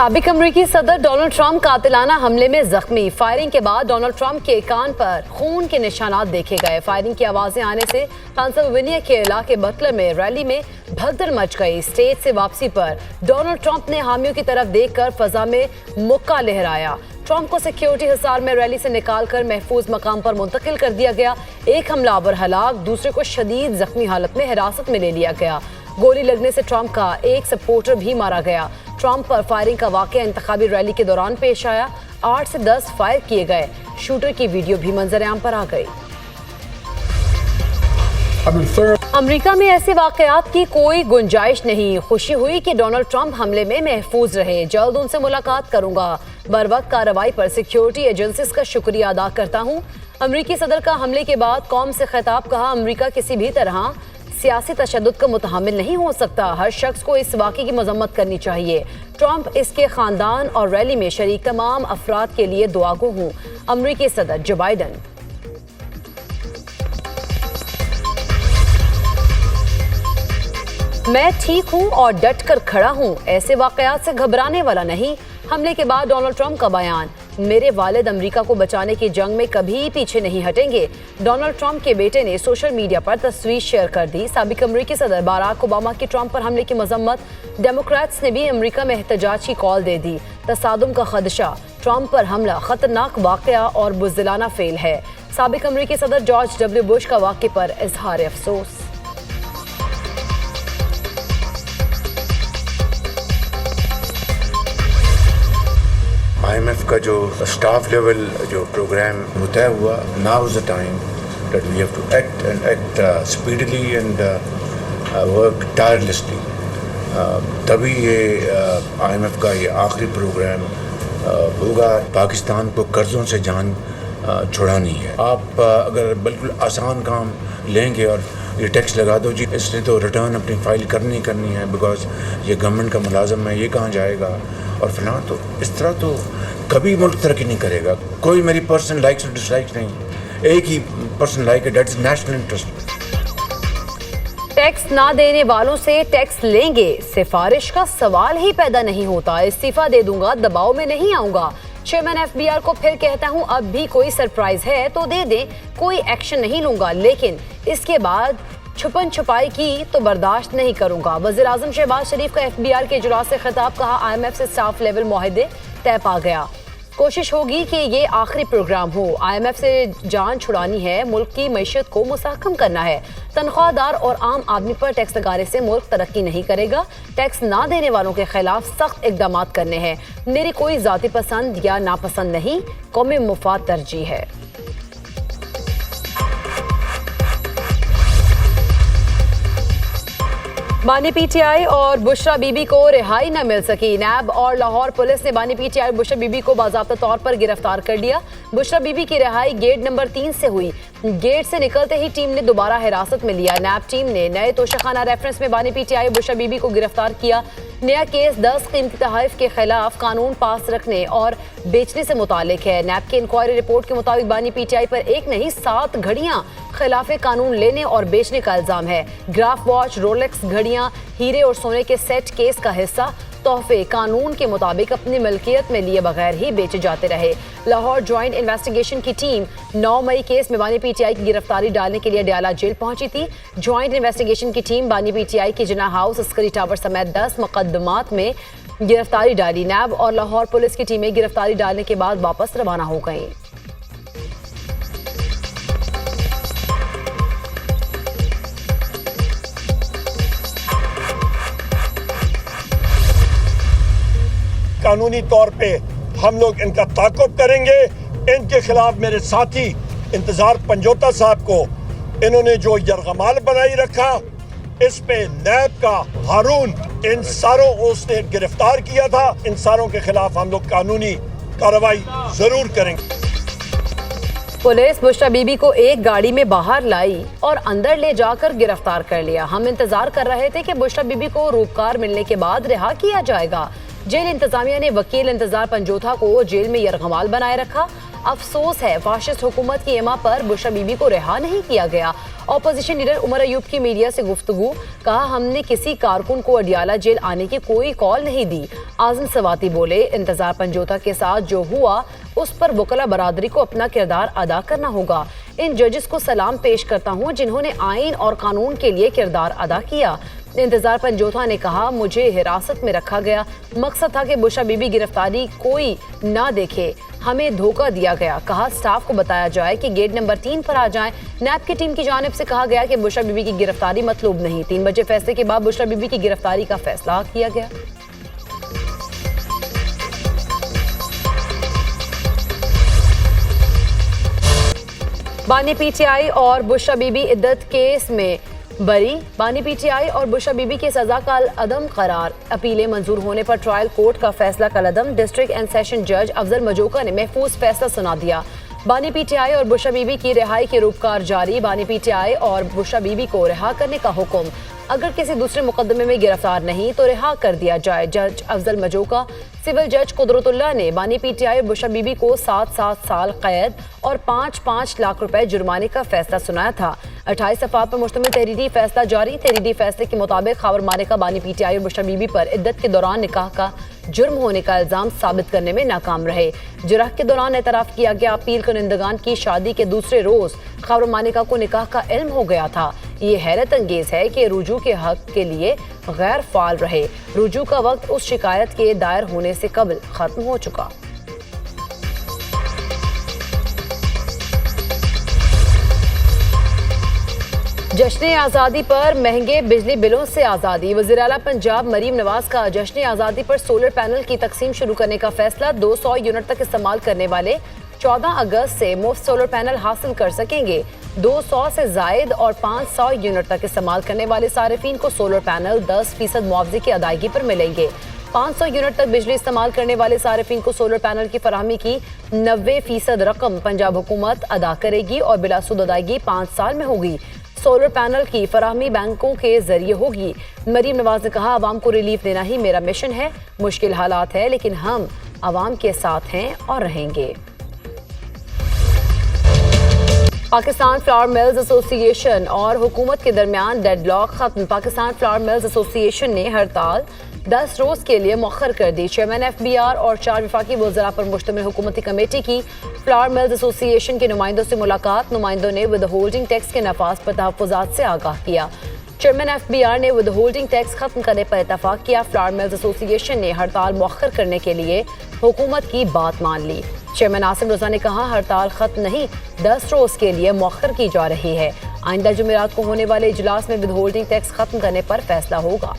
साबिक अमरीकी सदर डोनाल्ड ट्रंप कातिलाना हमले में जख्मी। फायरिंग के बाद डोनाल्ड ट्रंप के कान पर खून के निशानात देखे गए। फायरिंग की आवाजें आने से पेंसिल्वेनिया के इलाके बटलर में रैली में भगदड़ मच गई। स्टेज से वापसी पर डोनाल्ड ट्रंप ने हामियों की तरफ देखकर फजा में मुक्का लहराया। ट्रंप को सिक्योरिटी हिसार में रैली से निकालकर महफूज मकाम पर मुंतकिल कर दिया गया। एक हमलावर हलाक, दूसरे को शदीद जख्मी हालत में हिरासत में ले लिया गया। गोली लगने से ट्रंप का एक सपोर्टर भी मारा गया। ट्रंप पर फायरिंग का वाकया इंतखाबी रैली के दौरान पेश आया। 8 से 10 फायर किए गए। शूटर की वीडियो भी मंजर-ए-आम पर आ गई। अमेरिका में ऐसे वाकयात की कोई गुंजाइश नहीं। खुशी हुई कि डोनाल्ड ट्रंप हमले में महफूज रहे। जल्द उनसे मुलाकात करूंगा। बरवक्त कार्रवाई पर सिक्योरिटी एजेंसीज का शुक्रिया अदा करता हूं। अमेरिकी सदर का हमले के बाद कौम से खिताब कहा, अमेरिका किसी भी तरह सियासी तशद्दुद का मुतहम्मिल नहीं हो सकता। हर शख्स को इस वाक़े की मजम्मत करनी चाहिए। ट्रंप, इसके खानदान और रैली में शरीक तमाम अफराद के लिए दुआगो हूँ। अमेरिकी सदर जो बाइडन। मैं ठीक हूँ और डट कर खड़ा हूँ। ऐसे वाकयात से घबराने वाला नहीं। हमले के बाद डोनाल्ड ट्रंप का बयान, मेरे वालिद अमेरिका को बचाने की जंग में कभी पीछे नहीं हटेंगे। डोनाल्ड ट्रंप के बेटे ने सोशल मीडिया पर तस्वीर शेयर कर दी। साबिक अमेरिकी सदर बाराक ओबामा की ट्रंप पर हमले की मजम्मत। डेमोक्रेट्स ने भी अमेरिका में एहतजाज की कॉल दे दी। तसादुम का खदशा, ट्रंप पर हमला खतरनाक वाकया और बुज़दिलाना फेल है। साबिक अमेरिकी सदर जॉर्ज डब्ल्यू बुश का वाक़े पर इजहार अफसोस। IMF का जो स्टाफ लेवल जो प्रोग्राम तय हुआ, now is the time that we have to act speedily and work tirelessly. तभी ये IMF का ये आखिरी प्रोग्राम होगा। पाकिस्तान को कर्ज़ों से जान छुड़ानी है। आप अगर बिल्कुल आसान काम लेंगे और ये टैक्स लगा दो जी, इसने तो रिटर्न अपनी फाइल करनी है, बिकॉज ये गवर्नमेंट का मुलाजम है, ये कहाँ जाएगा और फिलहाल तो इस तरह तो कभी मुल्क तरक्की नहीं करेगा। कोई मेरी पर्सनल लाइक्स और डिसलाइक्स नहीं, एक ही पर्सनल लाइक है, that is national interest. Tax ना देने वालों से टैक्स लेंगे, सिफारिश का सवाल ही पैदा नहीं होता। इस्तीफा दे दूंगा, दबाव में नहीं आऊंगा। चेयरमैन FBR को फिर कहता हूं, अब भी कोई सरप्राइज है तो दे दें, कोई एक्शन नहीं लूंगा, लेकिन इसके बाद छुपन छुपाई की तो बर्दाश्त नहीं करूंगा। वज़ीर आज़म शहबाज शरीफ का FBR के इजलास से खिताब, कहा IMF से स्टाफ लेवल मुआहदे तय पा गया। कोशिश होगी कि ये आखिरी प्रोग्राम हो। IMF से जान छुड़ानी है, मुल्क की मईशत को मुस्तहकम करना है। तनख्वाहदार और आम आदमी पर टैक्स लगाने से मुल्क तरक्की नहीं करेगा। टैक्स ना देने वालों के खिलाफ सख्त इकदाम करने हैं। मेरी कोई जाती पसंद या नापसंद नहीं, कौमी मुफाद तरजीह है। बानी PTI और बुशरा बीबी को रिहाई न मिल सकी। नैब और लाहौर पुलिस ने बानी PTI और बुशरा बीबी को बाज़ाब्ता तौर पर गिरफ्तार कर लिया। बुशरा बीबी की रिहाई गेट नंबर 3 से हुई। गेट से निकलते ही टीम ने दोबारा हिरासत में लिया। नैब टीम ने नए तोशाखाना रेफरेंस में बानी PTI और बुशरा बीबी को गिरफ्तार किया। नया केस 10 कीमती तहफ़ के खिलाफ कानून पास रखने और बेचने से मुतालिक है। नैब की इंक्वायरी रिपोर्ट के मुताबिक बानी PTI पर एक नहीं 7 घड़ियां खिलाफे कानून लेने और बेचने का इल्जाम है। ग्राफ वॉच, रोलेक्स घड़ियां, हीरे और सोने के सेट केस का हिस्सा। तोहफे कानून के मुताबिक अपनी मिल्कियत में लिए बगैर ही बेचे जाते रहे। लाहौर ज्वाइंट इन्वेस्टिगेशन की टीम 9 मई केस में बानी PTI की गिरफ्तारी डालने के लिए डयाला जेल पहुंची थी। ज्वाइंट इन्वेस्टिगेशन की टीम बानी PTI की जिना हाउस, अस्करी टावर समेत 10 मुकदमात में गिरफ्तारी डाली। नैब और लाहौर पुलिस की टीमें गिरफ्तारी डालने के बाद वापस रवाना हो गई। कानूनी तौर पे हम लोग इनका ताक़ुब करेंगे। इनके खिलाफ मेरे साथी इंतजार पंजोता साहब को इन्होंने जो यरगमाल बनाई रखा, इस पे नैब का हारून, इन सारों उसने गिरफ्तार किया था। इन सारों के खिलाफ हम लोग कानूनी कार्रवाई जरूर करेंगे। पुलिस बुशरा बीबी को एक गाड़ी में बाहर लाई और अंदर ले जाकर गिरफ्तार कर लिया। हम इंतजार कर रहे थे कि बुशरा बीबी को रूपकार मिलने के बाद रिहा किया जाएगा। जेल इंतजामिया ने वकील इंतजार पंजोथा को जेल में यरगमाल बनाए रखा। अफसोस है फाशिस्ट हुकूमत की एमा पर बुशरा बीबी को रिहा नहीं किया गया। ऑपोजिशन लीडर उमर अयूब की मीडिया से गुफ्तगू, कहा हमने किसी कारकुन को अडियाला जेल आने की कोई कॉल नहीं दी। आज़म सवाती बोले, इंतजार पंजोता के साथ जो हुआ उस पर वकला बरादरी को अपना किरदार अदा करना होगा। इन जजेस को सलाम पेश करता हूँ जिन्होंने आइन और कानून के लिए किरदार अदा किया। इंतजार पंजोता ने कहा, मुझे हिरासत में रखा गया, मकसद था कि बुशरा बीबी गिरफ्तारी कोई ना देखे, हमें धोखा दिया गया। कहा स्टाफ को बताया जाए कि गेट नंबर 3 पर आ जाएं। नैब की टीम की जानिब से कहा गया कि बुशरा बीबी की गिरफ्तारी मतलूब नहीं। 3 बजे फैसले के बाद बुशरा बीबी की गिरफ्तारी का फैसला किया गया। बानी पीटीआई और बुशरा बीबी इद्दत केस में बरी। बानी पीटीआई और बुशरा बीबी की सजा का अदम करार, अपीलें मंजूर होने पर ट्रायल कोर्ट का फैसला कल अदम। डिस्ट्रिक्ट एंड सेशन जज अफजल मजोका ने महफूज फैसला सुना दिया। बानी पीटीआई और बुशरा बीबी की रिहाई के रूपकार जारी। बानी पीटीआई और बुशरा बीबी को रिहा करने का हुक्म, अगर किसी दूसरे मुकदमे में गिरफ्तार नहीं तो रिहा कर दिया जाए। जज अफजल मजोका, सिविल जज कुदरतुल्लाह ने बानी पीटीआई और बुशरा बीबी को 7-7 साल कैद और 5-5 लाख रुपए जुर्माने का फैसला सुनाया था। 28 सफ़ात पर मुश्तमिल तहरीरी फैसला जारी। तहरीरी फैसले के मुताबिक खावर मारे का बानी पीटीआई और बुशरा बीबी पर इद्दत के दौरान निकाह का जुर्म होने का इल्जाम साबित करने में नाकाम रहे। जुरह के दौरान एतराफ़ किया गया। अपील कुनिंदगान की शादी के दूसरे रोज खावर मानिका को निकाह का इल्म हो गया था। ये हैरत अंगेज है कि रुजू के हक के लिए गैर फाल रहे। रुजू का वक्त उस शिकायत के दायर होने से कबल खत्म हो चुका। जश्न आज़ादी पर महंगे बिजली बिलों से आज़ादी। वज़ीर आला पंजाब मरीम नवाज का जश्न आज़ादी पर सोलर पैनल की तकसीम शुरू करने का फैसला। 200 यूनिट तक इस्तेमाल करने वाले 14 अगस्त से मुफ्त सोलर पैनल हासिल कर सकेंगे। 200 से जायद और 500 यूनिट तक इस्तेमाल करने वाले सारिफीन को सोलर पैनल 10% मुआवजे की अदायगी पर मिलेंगे। 500 यूनिट तक बिजली इस्तेमाल करने वाले सारिफीन को सोलर पैनल की फराहमी की 90% रकम पंजाब हुकूमत अदा करेगी और बिलासुद अदायगी 5 साल में होगी। सोलर पैनल की फराहमी बैंकों के जरिए होगी। मरीम नवाज ने कहा, आवाम को रिलीफ देना ही मेरा मिशन है। मुश्किल हालात है लेकिन हम आवाम के साथ हैं और रहेंगे। पाकिस्तान फ्लावर मिल्स एसोसिएशन और हुकूमत के दरमियान डेडलॉक खत्म। पाकिस्तान फ्लावर मिल्स एसोसिएशन ने हड़ताल 10 रोज के लिए मौखर कर दी। चेयरमैन FBR और 4 वफाकी वज़रा पर मुश्तमिल हुकूमती कमेटी की फ्लावर मिल्स एसोसिएशन के नुमाइंदों से मुलाकात। नुमाइंदों ने विद होल्डिंग टैक्स के नफाज पर तहफ़्फ़ुज़ात से आगाह किया। चेयरमैन FBR ने विद होल्डिंग टैक्स खत्म करने पर इतफाक किया। फ्लावर मिल्स एसोसिएशन ने हड़ताल मौखर करने के लिए हुकूमत की बात मान ली। चेयरमैन आसिम रजा ने कहा, हड़ताल खत्म नहीं, 10 रोज के लिए मौखर की जा रही है। आइंदा जुमेरात को होने वाले इजलास में विद होल्डिंग टैक्स खत्म करने पर फैसला होगा।